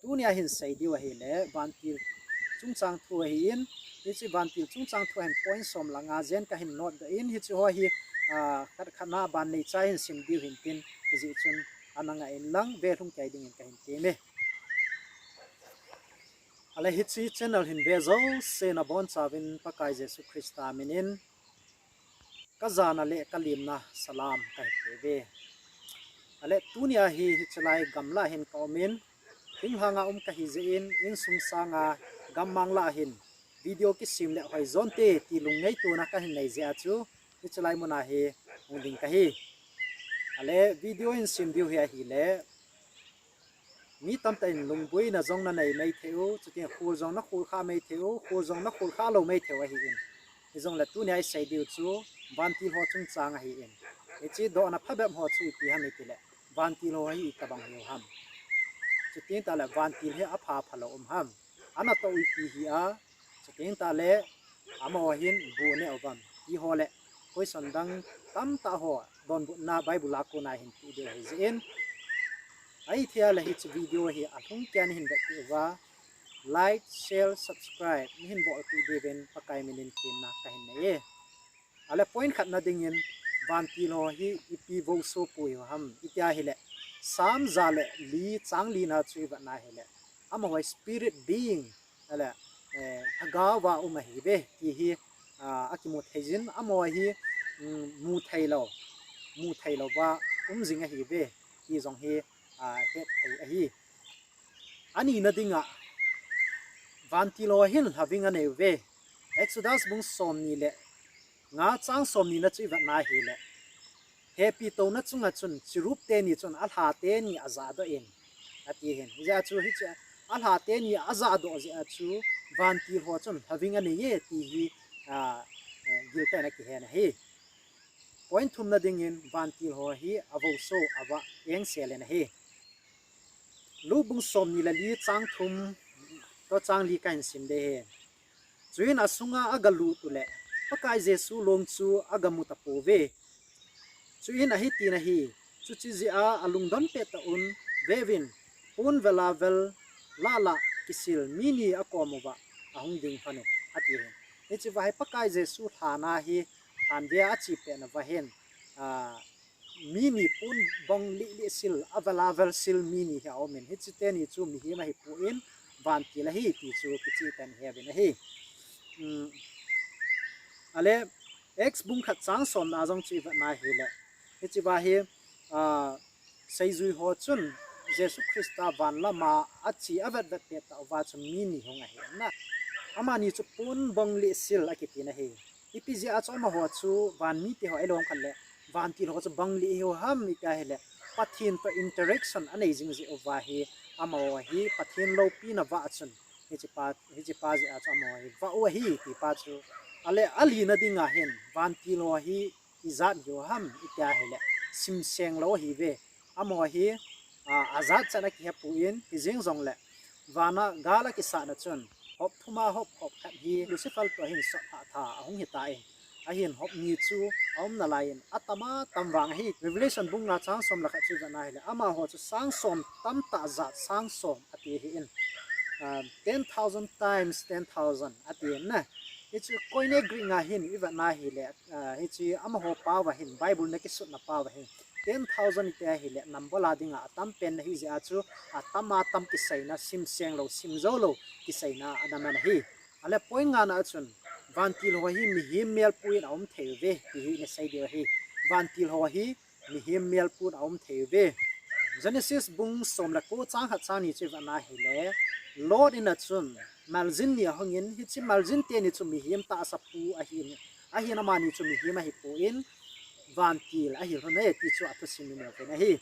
tu nia hin sei diwa hi le vantil chungchang thu hi in hi chi vantil chungchang thu hen point som langa zen ka hin not the in hi chu ho hi khat khana ban nei chai hin sim diu hin tin ji chun ananga in lang ve thung kai ding in ka hin te me ale hi chi channel hin ve zo se na bon chawin pakai jesu christa minin kazana le kalimna salam ka te ve ale tunia hi chalai gamla hin komen hing hanga ka hi je in sung sanga gammang la hin video ki sim le hoi zon te ti lung ngai tu na ka hin nei je achu hi chalai mona hi ungding ka hi ale video in sim diu hi le mi tam tain lungboi na zong na nei mai theu chuti khur zong na khur kha mai theu khur zong na khur kha lo mai theu hi in hi zong la tunia sai diu chu vantil ho chung chang hi in echi do na phabem ho chu ti ha mi ti le vantil ho hi tabang hi ham chutin ta le vantil he apha phalo ham ana to ui ti hi a chutin ta le ama hin bu ne ovam hi ho le koi sondang tam ta ho don bu na bible ko na hin ti de hi zin ai thia le hi video hi athung kyan hin da ti wa like share subscribe hin bo ti de ben pakai minin kin na ka hin ne ale point khat na ding in vantil ho hi ipi vo so pui ham itya hi le sam za le li chang li na chui ba na hi le ama hoi spirit being ala thagawa hi be ki hi akimu thejin ama hi mu thailo wa jing hi be ki jong hi het thei hi ani na dinga vantil ho hin having a ne ve exodus bung som ni le nga chang som ni na chui ba na hi le happy to na chunga chun chirup te ni chun al ha te ni aza do in ati hen ja chu hi cha al ha te ni aza do ja chu vantil ho chun having a ne ye ti hi gil ta na ki hen hi point thum na ding in vantil ho hi avo so ava eng selen hi lu bung som ni la li chang thum to chang li kain sim de he chuin asunga agalu tu le pakai jesu long chu agamu ta po ve chuin a hi ti na hi chu chi ji a alung dam pe ta un vevin pun vela vel la la kisil mini akomowa ahung ding phane ati hen echi vai pakai jesu thana hi than ve a chi pe na va hen mini pun bong li sil avala vel sil mini ha omen hi chi te ni chu mi hi ma hi pu in vantil hi ti chu ki chi tan he ben hi ale ex bung khat chang som na jong chi va na hi le hi chi ba hi sei zui ho chun jesu christa van lama achi avat vat te ta wa chu mini hong a he na ama ni chu pun bong li sil akiti na hi ipg a chu ma ho chu van mi te ho elong khan le vantil ho chu bang li ho ham mi ka hele pathin to interaction anei jing ji over hi ama wa hi pathin lo pi na wa chun hi chi pa ji a chu ma hi wa wa hi ti pa chu ale ali na dinga hen vantil ho hi izat yo ham itya hele sim seng lo hi ve ama wa hi azat chana ki pu in hi jing jong le wana gala ki sa na chun hop thuma hop khat hi lucifer to hin sa tha ahung hi ta in ahin hop ni chu om na lain atama tamwang hi revelation bung na chang som la kha chu na hele ama ho chu sang som tam ta za sang som ati hi in 10,000 times 10,000 ati na hichu koine gri nga hin iwa na hi le hichi ama ho pa wa hin bible na ki sut na pa wa hin 10,000 te hi le nambola dinga atam pen hi ja chu atama tam ki saina sim seng lo sim zo lo ki saina adama na hi ale point nga na chun vantil ho hi mi him mel puin om theve hi ne sai de hi vantil ho hi mi him mel pun om theve genesis bung som la ko chang kha chani chi wa na hi le lord in a chun maljin ni hongin hi chi maljin te ni chu mi him ta sapu a hi na mani chu mi him a hi po in vantil a hi hone ti chu athu sim ni pe na hi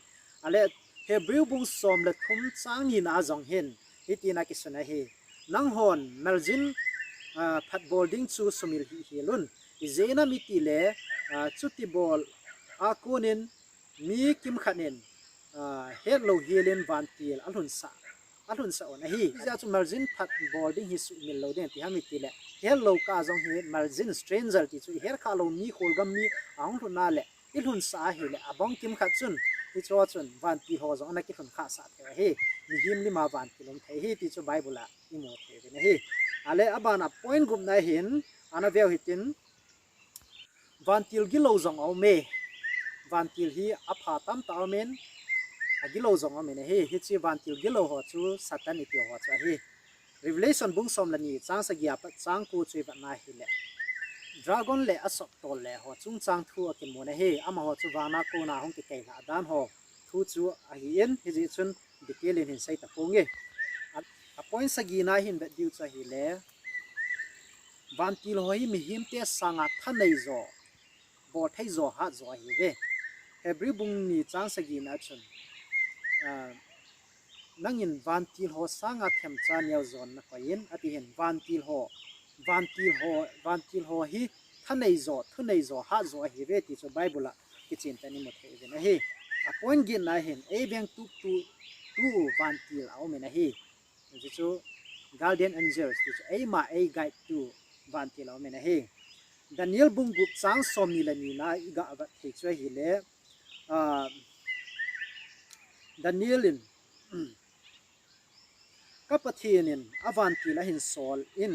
ale hebrew bung som la thum chang ni na jong hen hi ti na ki suna hi nang hon maljin phat boarding chu sumil hi helun izena mi ti le chuti bol akunin mi kim khanen hello helen vantil alhun sa on hi ja chu margin phat boarding hi su mil lo den ti ha mi ti le hello ka jong hi margin stranger ti chu her kha lo mi khol gam mi ang ru na le ilhun sa hi le abong kim khat chun ti cho chun vantil ho jong na ki thun kha sa the hi mi him lima vantil thei hi ti chu bible a imo the ve hi ale abana point gum na hin ana veo hitin vantil gilo zong au me vantil hi apha tam ta men agilo zong amen hi hi chi vantil gilo ho chu satan iti ho cha hi revelation bung som lani chang sa gya pa chang ku chui ba na hi le dragon le asok tol le ho chung chang thu akin mo na hi ama ho chu wana ko na hong ki kai na dan ho thu chu a hi en hi ji chun dikelin hin sai ta ponge a point sa gi na hin ba diu cha hi le vantil ho hi mi him te sanga thanei zo bo thei zo ha zo hi ve hebrew bung ni chang sa gi na chun nangin vantil ho sanga them cha neo zon na koin ati hen vantil ho hi thanei zo ha zo hi ve ti cho bible ki chin tani mo the ve na hi a point gin na hen e beng tu vantil au me na hi ji chu guardian angels ti e ma e guide tu vantil au me na hi daniel bung gup chang som ni la ni na iga va the cho hi le Danielin kapathianin avanti la hin sol in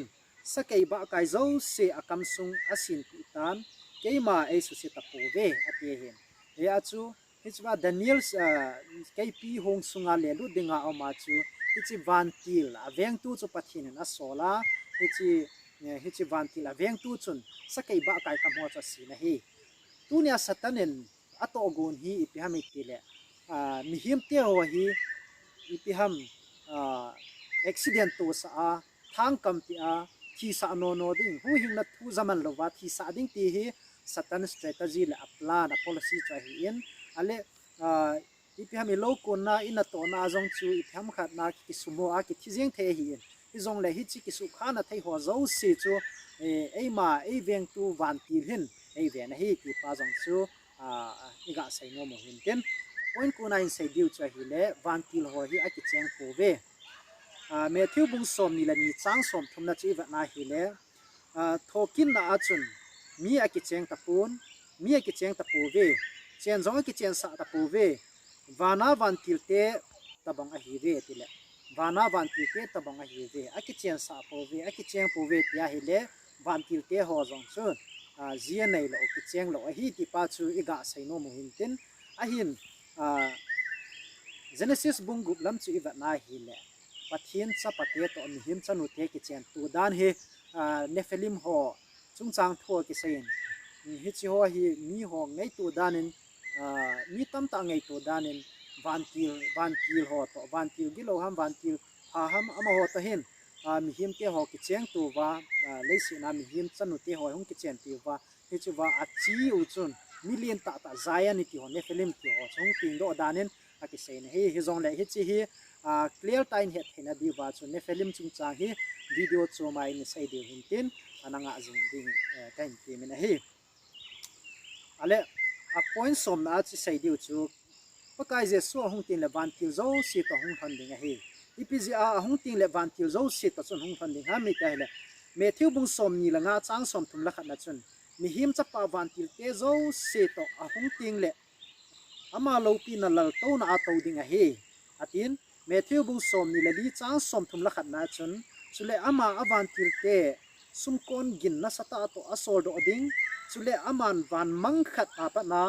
sakei ba kai zo se akam sung asin pitan keima e su se tapove ate hen e achu hichwa Daniel kp hong sunga le lu dinga ama chu hichi vantil aveng tu chu pathin na sola hichi vantil aveng tu chun sakei ba kai kam ho cha si na hi tunia satanen ato gun hi ipihami tile mihim te ho hi ipiham accident to sa thang kam ti a thi sa no ding hu hing na thu zaman lo wa thi sa ding ti hi satan strategy la plan policy cha hi in ale ipiham lo ko na ina to na jong chu ipiham khat na ki sumo a ki thijeng the hi in hi jong le hi chi ki su khana thei ho zo se chu e ma e veng tu van ti hin e ve na hi ti pa jong chu iga sai no mo hin ten point ko na in sai diu cha hi le vantil ho hi a ki cheng ko ve Matthew bung som ni la ni chang som thum na chi va na hi le thokin na achun mi a ki cheng tapun mi a ki cheng tapu ve chen zong ki chen sa tapu ve vana vantil te tabang a hi ve ti le vana vantil te tabang a hi ve a ki chen sa po ve a ki cheng po ve ti a hi le vantil te ho zong chu zia nei lo ki cheng lo a hi ti pa chu iga sai no mo hin tin a hin Genesis bung gup lam chu iwa na hi le pathin cha pate to mi him chanu te ki chen tu dan he nephilim ho chung chang tho ki sein hi chi ho hi mi ho ngai tu danin mi tam ta ngai tu danin vantil ho to vantil gilo ham vantil ha ham ama ho to hin mi him te ho ki cheng tu wa leisi na mi him chanu te ho hung ki chen ti wa hi chu wa a chi u chun million ta zayan ti ho nephilim ti ho chung ting do danin aki sei na hi zong le hi chi hi clear time het hena di wa chu nephilim chung chang hi video chu mai ni sai de hin tin ananga jing ding time ti me na hi ale a point som na chi sai diu chu pakai je so hung tin le vantil zo si to hung than ding a hi ipji a hung tin le vantil zo si to chun hung than ding ha mi ta le Matthew bung som ni la nga chang som thum la khat na chun mi him cha pa vantil te zo si to a hung tin le ama lo pi na lal to na to ding a hi atin Matthew bung som ni la li chang som thum la khat na chun chule ama avantil te sum kon gin na sata to asol do ding chule aman van mang khat apa na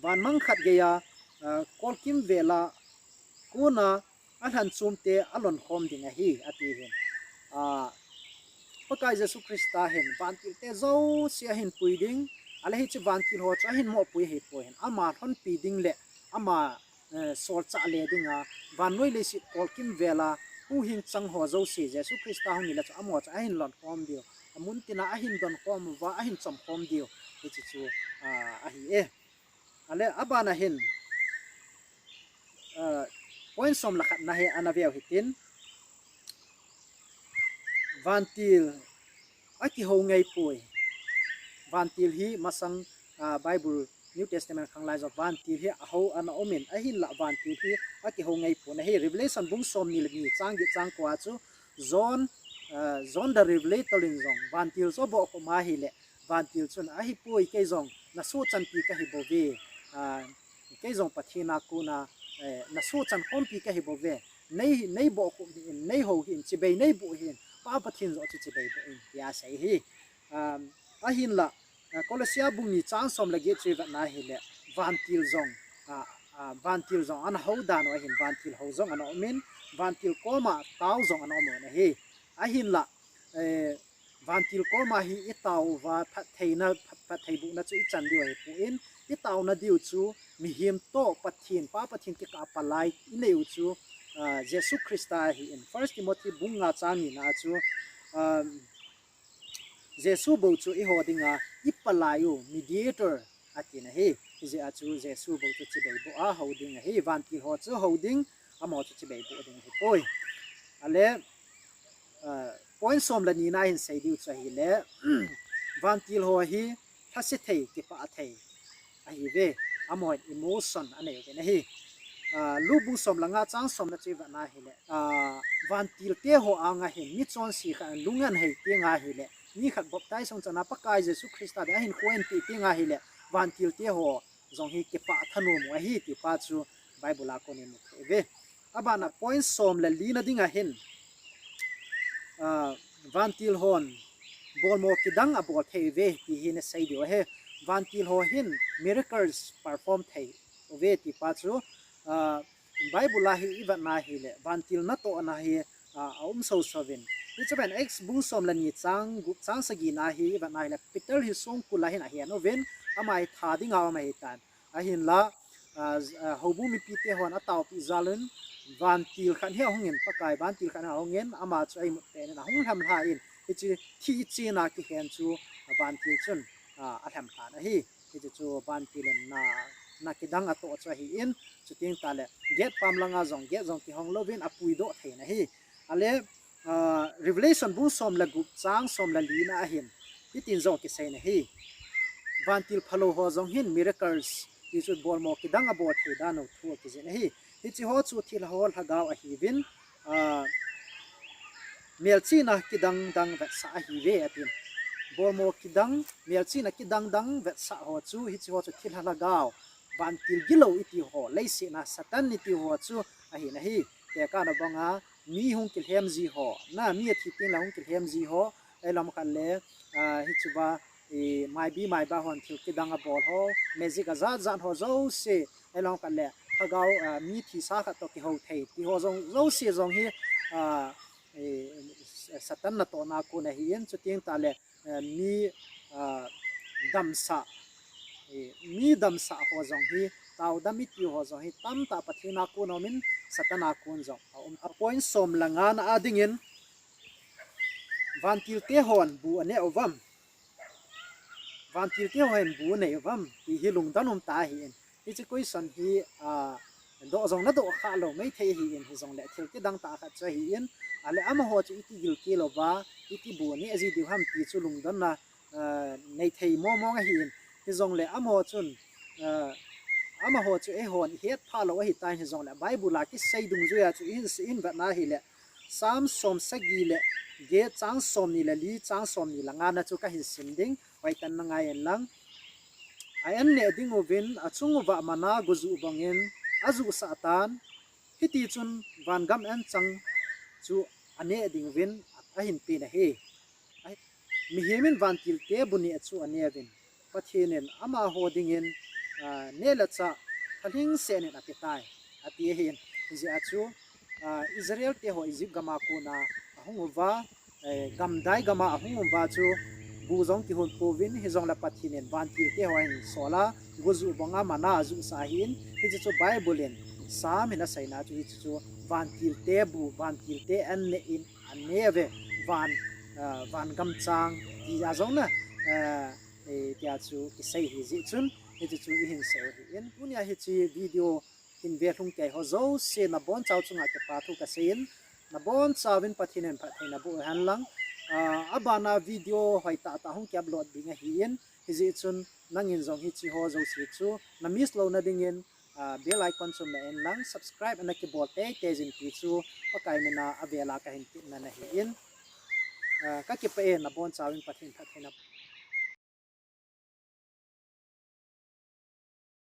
van mang khat ge ya kolkim vela kuna ahan chum te alon khom ding a hi ati hen pakai jesu krista hen vantil te zo sia hin puiding ale hi chi vantil ho cha hin mo pui he po hen ama thon pi ding le ama sol cha le dinga van noi le si kolkim vela hu hin chang ho zo si jesu krista hong ni la cha amo cha hin lon khom dio amun tina a hin don khom wa a hin chom khom dio hi chi chu a hi e ale abana hin point som la khat na he anaveu hitin vantil aki ho ngai pui vantil hi masang bible new testament khang lai zo vantil hi ho ana omen a hin la vantil hi aki ho ngai pu na hi revelation bung som ni lagi chang gi chang kwa chu zon the revelator in zong vantil so bo ko ma hi le vantil chun a hi pui ke zong na so chan pi ka hi bo ve ke zong pathina ku na so chan khom pi ka hi bo ve nei bo ku hin nei ho hin chi bei nei bu hin pa pathin zo chi bei bu in ya sei hi a hin la Colosia bung ni chang som la ge chi va na hi le vantil zong vantil zong an ho dan wa hin vantil ho zong an min vantil koma tau zong an mo na hi a hin la vantil koma hi itau wa phat theina phat thei bu na chu chan diu he pu in itau na diu chu mi him to pathin pa pathin ki ka palai ineu chu Jesus Christa hi in 1 Timothy bunga chani na chu Jesus bo chu I hodinga ipalayu mediator atina he je achu Jesus bo chu chi bei bo a holding he vantil ho chu holding amo chu chi bei bo ding he poi ale point som la ni na hin sei diu chu hi le vantil ho hi thase thei ki pa thei a hi ve amo emotion ane ke na hi lu bu som langa chang som na chi va na hi le vantil te ho anga hin ni chon si kha lungan hei te nga hi le ni khat bop tai song chana pakai Jesus Christa de hin khoen ti nga hi le vantil te ho zong hi ke pa thanu mo hi ti pa chu bible a ko ni mo ve abana point som la li na dinga hin vantil hon bol mo kidang a bol thei ve ti hi ne sai dio he vantil ho hin miracles perform thei ve ti pa chu bible la hi iwa na hi le vantil na to na hi so seven it's when ex bung som la ni chang gu chang sagi na hi iwa na hi le peter hi song kula hin a hi no ven amai tha ding aw mai tan a hin la hobu mi pi te hon ataw pi zalun vantil khan he hongin pakai vantil khan hongin ama chu ai mu te na hong ham ha in ichi thi chi na ki hen chu vantil chun a tham kha na hi ichi chu vantil na kidang ato chu hi in chuting tale get pam langa zong get zong ki hong lovin apui do the na hi ale revelation bu som la gup chang som la li na hin itin zong ki sei na hi vantil phalo ho zong hin miracles ti chu bol mo kidang abo the da no thu ki je na hi ichi ho chu thil hol hagaw a hi vin melchi na kidang dang va sa hi ve atin bol mo kidang melchi na kidang dang va sa ho chu hi chu ho chu thil hagaw vantil gilo iti ho leisi na satan iti ho chu a hi na hi te ka na banga mi hung kil hem ji ho na mi thi tin la hung kil hem ji ho elam khan le hi chu ba mai bi mai ba hon thil kidang a bol ho magic a za zan ho zo se elam khan le thagaw mi thi sa kha to ki ho thei ti ho zong zo se zong hi satan na to na ko na hi en chu ting ta le mi damsa mi dam sa ho zong hi taw dam ti ho zong hi tam ta pathina ko nomin satana kun zong a point som langa na adingin vantil te hon bu ane ovam vantil te hon bu ne ovam ti hi lung danum ta hi en hi chi question hi do zong na do kha lo mai thei hi en hi zong le thil ti dang ta kha cha hi en ale ama ho chi iti gil ki lo ba iti bu ni azi di ham ti chu lung dan na nei thei mo mo nga hi en hi zong le am ho chun ama ho chu e hon het pha lo hi tai hi zong le bible la ki sei dung zuya chu in va na hi le sam som sagi le ge chang som ni le li chang som ni la nga na chu ka hi sim ding wai tan na ngai en lang ai an ne ding ovin achung wa mana gozu bangin azu satan hiti chun van gam an chang chu ane ding vin a hin pe na he mi hemin vantil te buni chu ane vin pathinen ama hoding in nela cha thaling sen na petai ati hin ji achu Israel te ho Egypt gama ko na ahungwa gam dai gama ahungwa chu bu zong ti hon povin hi zong la pathinen vantil te ho in sola gozu bonga mana zu sahin hi chu bible in sam ina saina chu hi chu vantil te bu vantil te an ne in aneve van gam chang ti ya zong na tia chu ki sei hi ji chun hi chu hin se hi in punya hi chi video hin ve thung ke ho zo se na bon chau chunga ke pa thu ka sein na bon chawin pathinen pathaina bu han lang abana video hoi ta hung ke upload ding hi in hi ji chun nangin zong hi chi ho zo si chu na miss lo na ding in bell icon chum na en lang subscribe and ki bot te jin pi chu pakai mena avela ka hin na hi in kakipah na bon chawin pathin pathaina